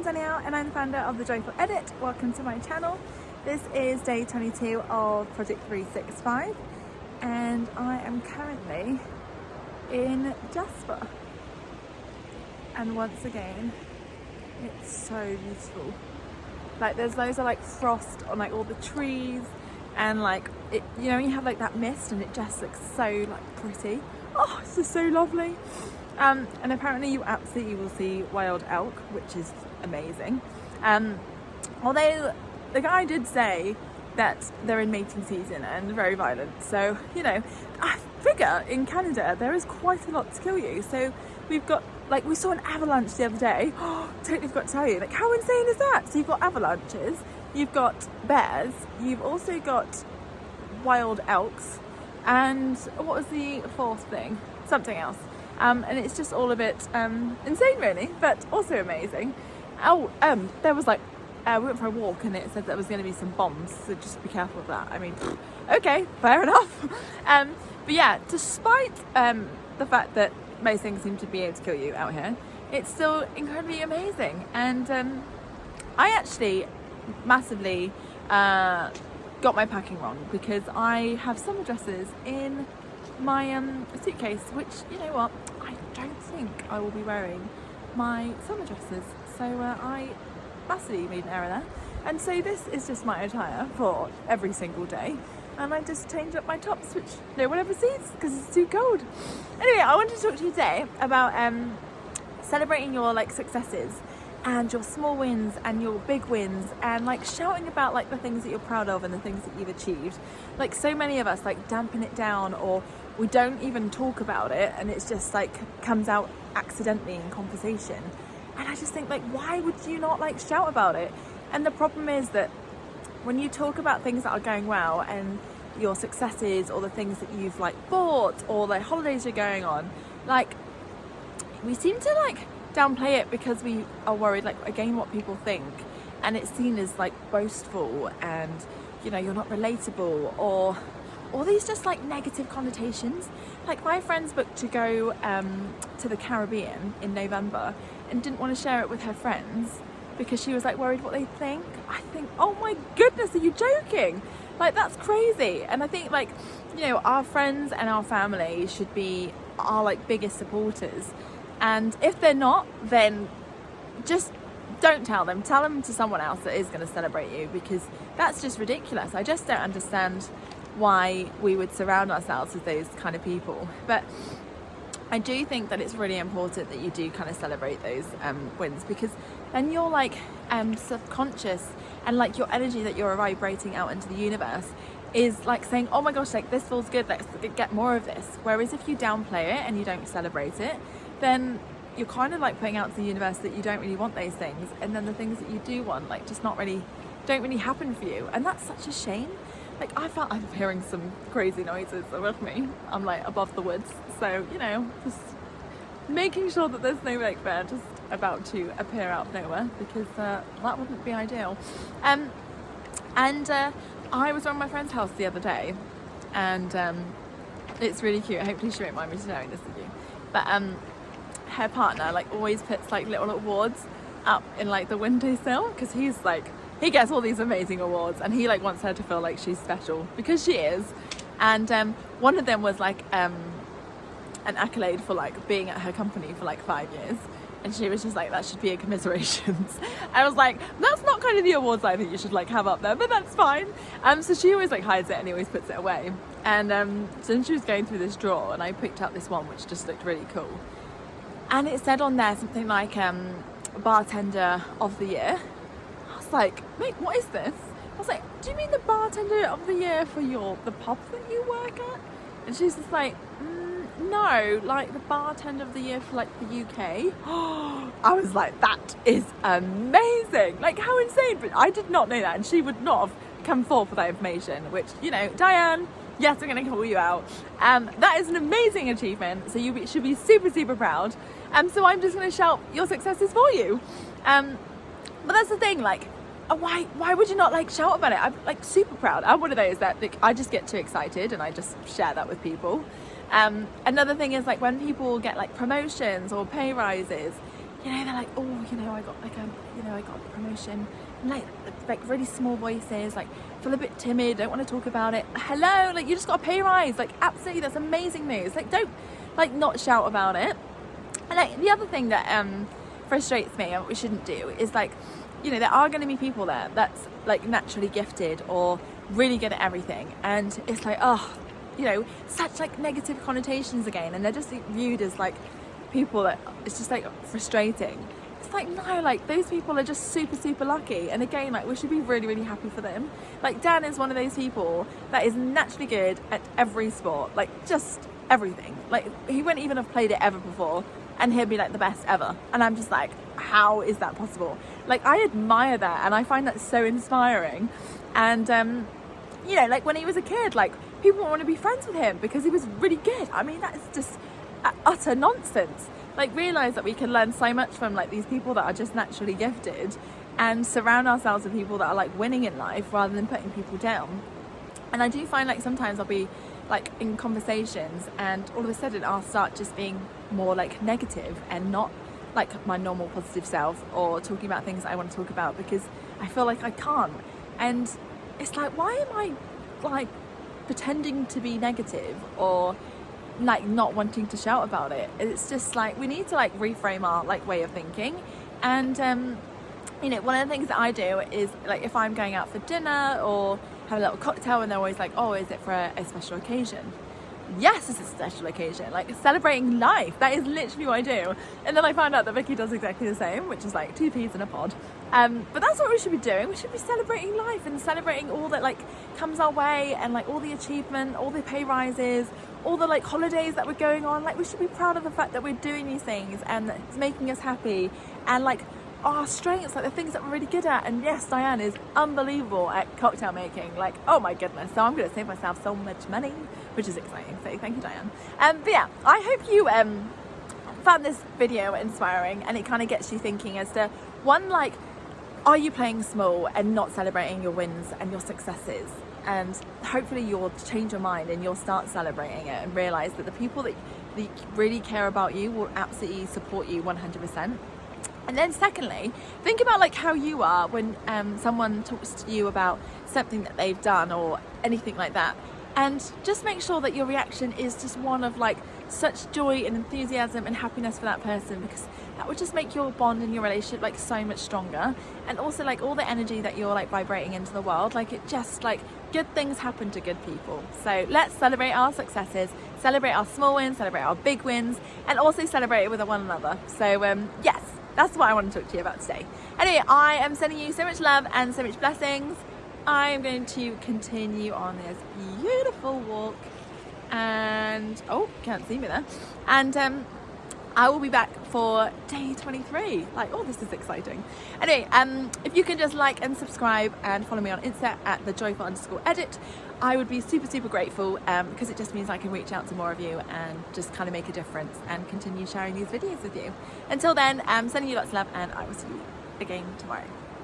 Danielle and I'm the founder of The Joyful Edit. Welcome to my channel. This is day 22 of Project 365 and I am currently in Jasper. And once again, it's so beautiful. Like there's loads of like frost on like all the trees and like it, you know, you have like that mist and it just looks so like pretty. Oh, it's just so lovely. And apparently you absolutely will see wild elk, which is amazing. Although the guy did say that they're in mating season and very violent. So, you know, I figure in Canada there is quite a lot to kill you. So we've got, like, we saw an avalanche the other day. Oh, totally forgot to tell you. Like, how insane is that? So you've got avalanches, you've got bears, you've also got wild elks, and what was the fourth thing? Something else. And it's just all a bit insane really, but also amazing. There was like, we went for a walk and it said there was going to be some bombs, so just be careful of that. I mean, okay, fair enough. But yeah, despite the fact that most things seem to be able to kill you out here, it's still incredibly amazing. And I actually massively got my packing wrong because I have summer dresses in my suitcase, which, you know what, I don't think I will be wearing my summer dresses, so I massively made an error there. And so this is just my attire for every single day, and I just change up my tops, which no one ever sees because it's too cold. Anyway, I wanted to talk to you today about celebrating your like successes and your small wins and your big wins, and like shouting about like the things that you're proud of and the things that you've achieved. Like so many of us like dampen it down, or we don't even talk about it, and it's just like comes out accidentally in conversation. And I just think, like, why would you not like shout about it? And the problem is that when you talk about things that are going well and your successes, or the things that you've like bought, or the holidays you're going on, like we seem to like downplay it because we are worried like again what people think, and it's seen as like boastful and, you know, you're not relatable, or all these just like negative connotations. Like my friend's booked to go to the Caribbean in November and didn't want to share it with her friends because she was like worried what they think. I think, oh my goodness, are you joking? Like that's crazy. And I think, like, you know, our friends and our family should be our like biggest supporters, and if they're not, then just don't tell them to someone else that is going to celebrate you, because that's just ridiculous. I just don't understand why we would surround ourselves with those kind of people. But I do think that it's really important that you do kind of celebrate those wins, because then you're like subconscious, and like your energy that you're vibrating out into the universe is like saying, oh my gosh, like this feels good, let's get more of this. Whereas if you downplay it and you don't celebrate it, then you're kind of like putting out to the universe that you don't really want those things, and then the things that you do want like just don't really happen for you, and that's such a shame. Like I'm hearing some crazy noises above me. I'm like above the woods, so, you know, just making sure that there's no like bear just about to appear out of nowhere, because that wouldn't be ideal. I was around my friend's house the other day, and it's really cute. Hopefully she won't mind me sharing this with you, but her partner like always puts like little awards up in like the windowsill, because he's like, he gets all these amazing awards and he like wants her to feel like she's special, because she is. And one of them was like an accolade for like being at her company for like 5 years, and she was just like, that should be a commiserations. I was like, that's not kind of the awards I think you should like have up there, but that's fine. So she always like hides it and always puts it away. And so she was going through this drawer, and I picked up this one which just looked really cool, and it said on there something like bartender of the year. I was like, mate, what is this? I was like, do you mean the bartender of the year for the pub that you work at? And she's just like, no, like the bartender of the year for like the UK. I was like, that is amazing. Like, how insane. But I did not know that, and she would not have come forth with that information, which, you know, Diane, yes, I'm going to call you out. That is an amazing achievement, so you should be super, super proud. So I'm just going to shout your successes for you. But that's the thing, like, why would you not like shout about it? I'm like super proud. I'm one of those that like, I just get too excited and I just share that with people. Another thing is like when people get like promotions or pay rises, you know, they're like, oh, you know, I got like I got a promotion, and like really small voices, like feel a bit timid, don't want to talk about it. Hello, like you just got a pay rise, like absolutely, that's amazing news. Like don't like not shout about it. And like the other thing that frustrates me and what we shouldn't do is like, you know, there are going to be people there that's like naturally gifted or really good at everything, and it's like, oh, you know, such like negative connotations again, and they're just viewed as like people that it's just like frustrating. It's like, no, like those people are just super lucky, and again, like we should be really happy for them. Like Dan is one of those people that is naturally good at every sport, like just everything. Like he wouldn't even have played it ever before, and he'd be like the best ever, and I'm just like, how is that possible? Like I admire that, and I find that so inspiring. And you know, like when he was a kid, like people want to be friends with him because he was really good. I mean, that is just utter nonsense. Like realize that we can learn so much from like these people that are just naturally gifted, and surround ourselves with people that are like winning in life rather than putting people down. And I do find like sometimes I'll be like in conversations, and all of a sudden I'll start just being more like negative and not like my normal positive self, or talking about things that I want to talk about because I feel like I can't. And it's like, why am I like pretending to be negative or like not wanting to shout about it? It's just like we need to like reframe our like way of thinking. And you know, one of the things that I do is like if I'm going out for dinner or have a little cocktail, and they're always like, oh, is it for a special occasion? Yes, it's a special occasion, like celebrating life. That is literally what I do. And then I found out that Vicky does exactly the same, which is like 2 peas in a pod. But that's what we should be doing. We should be celebrating life and celebrating all that like comes our way, and like all the achievement, all the pay rises, all the like holidays that we're going on. Like we should be proud of the fact that we're doing these things and that it's making us happy, and like our strengths, like the things that we're really good at. And yes, Diane is unbelievable at cocktail making, like oh my goodness, so I'm going to save myself so much money, which is exciting. So thank you, Diane. But yeah, I hope you found this video inspiring, and it kind of gets you thinking as to one, like, are you playing small and not celebrating your wins and your successes? And hopefully you'll change your mind and you'll start celebrating it and realize that the people that really care about you will absolutely support you 100%. And then secondly, think about like how you are when someone talks to you about something that they've done or anything like that. And just make sure that your reaction is just one of like such joy and enthusiasm and happiness for that person, because that would just make your bond and your relationship like so much stronger. And also like all the energy that you're like vibrating into the world, like it just like good things happen to good people. So let's celebrate our successes, celebrate our small wins, celebrate our big wins, and also celebrate it with one another. So yes, that's what I want to talk to you about today. Anyway, I am sending you so much love and so much blessings. I am going to continue on this beautiful walk, and oh, can't see me there. And I will be back for day 23. Like, oh, this is exciting. Anyway, if you can just like and subscribe and follow me on Insta at thejoyful_edit, I would be super grateful, because it just means I can reach out to more of you and just kind of make a difference and continue sharing these videos with you. Until then, sending you lots of love, and I will see you again tomorrow.